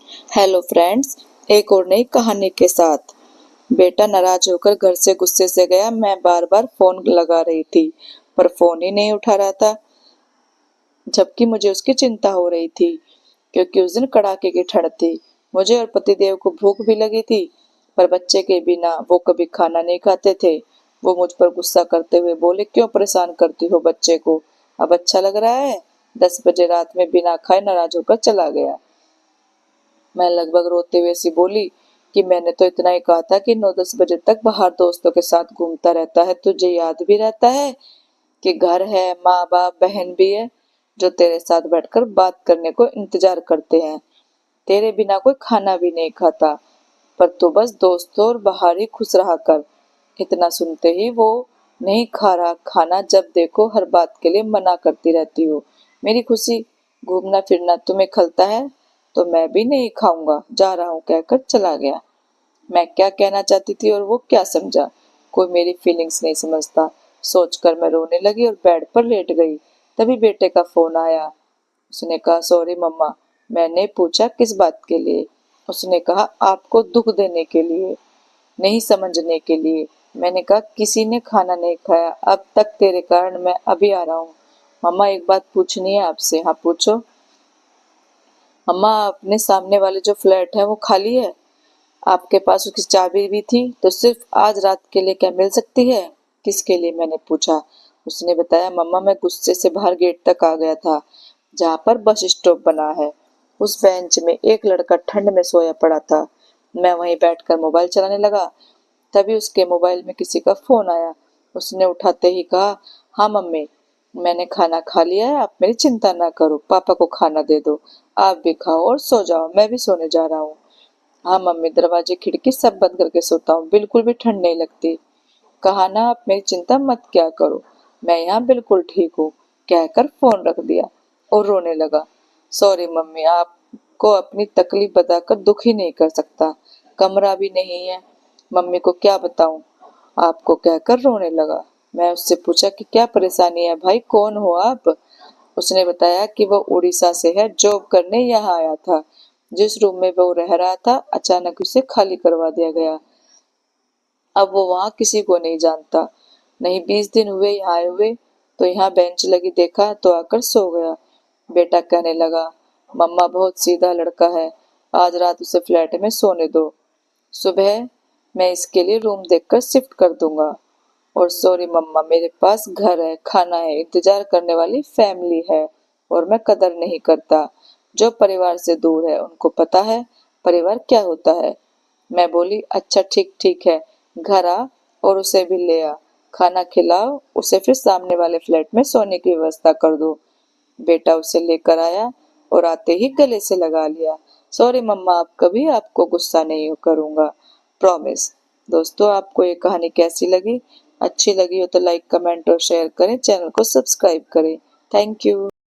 Hello friends, एक और नई कहानी के साथ। बेटा नाराज होकर घर से गुस्से से गया। मैं बार बार फोन लगा रही थी पर फोन ही नहीं उठा रहा था, जबकि मुझे उसकी चिंता हो रही थी क्योंकि उस दिन कड़ाके की ठंड थी। मुझे और पतिदेव को भूख भी लगी थी, पर बच्चे के बिना वो कभी खाना नहीं खाते थे। वो मुझ पर गुस्सा करते हुए बोले, क्यों परेशान करती हो बच्चे को, अब अच्छा लग रहा है? 10 बजे रात में बिना खाए नाराज होकर चला गया। मैं लगभग रोते हुए सी बोली कि मैंने तो इतना ही कहा था कि 9-10 बजे तक बाहर दोस्तों के साथ घूमता रहता है। तुझे याद भी रहता है कि घर है, माँ बाप बहन भी है जो तेरे साथ बैठकर बात करने को इंतजार करते हैं। तेरे बिना कोई खाना भी नहीं खाता, पर तू बस दोस्तों और बाहर ही खुश रहा कर। इतना सुनते ही वो, नहीं खा रहा खाना, जब देखो हर बात के लिए मना करती रहती हो। मेरी खुशी, घूमना फिरना तुम्हें खलता है तो मैं भी नहीं खाऊंगा, जा रहा हूँ कहकर चला गया। मैं क्या कहना चाहती थी और वो क्या समझा, कोई मेरी फीलिंग्स नहीं समझता। सोचकर मैं रोने लगी और बेड पर लेट गई। तभी बेटे का फोन आया। उसने कहा, सॉरी मम्मा। मैंने पूछा, किस बात के लिए? उसने कहा, आपको दुख देने के लिए, नहीं समझने के लिए। मैंने कहा, किसी ने खाना नहीं खाया अब तक तेरे कारण, मैं अभी आ रहा हूँ। मम्मा एक बात पूछनी है आपसे। हाँ पूछो। अम्मा, अपने सामने वाले जो फ्लैट है वो खाली है? आपके पास उसकी चाबी भी थी तो सिर्फ आज रात के लिए क्या मिल सकती है? किसके लिए, मैंने पूछा। उसने बताया, मम्मा मैं गुस्से से बाहर गेट तक आ गया था जहाँ पर बस स्टॉप बना है। उस बेंच में एक लड़का ठंड में सोया पड़ा था। मैं वहीं बैठकर मोबाइल चलाने लगा। तभी उसके मोबाइल में किसी का फोन आया। उसने उठाते ही कहा, हाँ मम्मी, मैंने खाना खा लिया है, आप मेरी चिंता ना करो, पापा को खाना दे दो, आप भी खाओ और सो जाओ, मैं भी सोने जा रहा हूँ। हाँ मम्मी, दरवाजे खिड़की सब बंद करके सोता हूँ, बिल्कुल भी ठंड नहीं लगती। कहा ना, आप मेरी चिंता मत क्या करो, मैं यहाँ बिल्कुल ठीक हूँ, कहकर फोन रख दिया और रोने लगा। सॉरी मम्मी, आपको अपनी तकलीफ बताकर दुखी नहीं कर सकता, कमरा भी नहीं है, मम्मी को क्या बताऊं, आपको कहकर रोने लगा। मैं उससे पूछा कि क्या परेशानी है भाई, कौन हो आप? उसने बताया कि वो उड़ीसा से है, जॉब करने यहाँ आया था। जिस रूम में वो रह रहा था अचानक उसे खाली करवा दिया गया। अब वो वहाँ किसी को नहीं जानता। नहीं 20 दिन हुए यहाँ आए हुए, तो यहाँ बेंच लगी देखा तो आकर सो गया। बेटा कहने लगा, मम्मा बहुत सीधा लड़का है, आज रात उसे फ्लैट में सोने दो, सुबह मैं इसके लिए रूम देखकर शिफ्ट कर दूंगा। और सॉरी मम्मा, मेरे पास घर है, खाना है, इंतजार करने वाली फैमिली है और मैं कदर नहीं करता। जो परिवार से दूर है उनको पता है परिवार क्या होता है। मैं बोली, अच्छा ठीक ठीक है, घर आ और उसे भी ले आ, खाना खिलाओ उसे, फिर सामने वाले फ्लैट में सोने की व्यवस्था कर दो। बेटा उसे लेकर आया और आते ही गले से लगा लिया। सॉरी मम्मा, आप कभी आपको गुस्सा नहीं करूंगा, प्रॉमिस। दोस्तों, आपको ये कहानी कैसी लगी? अच्छी लगी हो तो लाइक कमेंट और शेयर करें, चैनल को सब्सक्राइब करें। Thank you.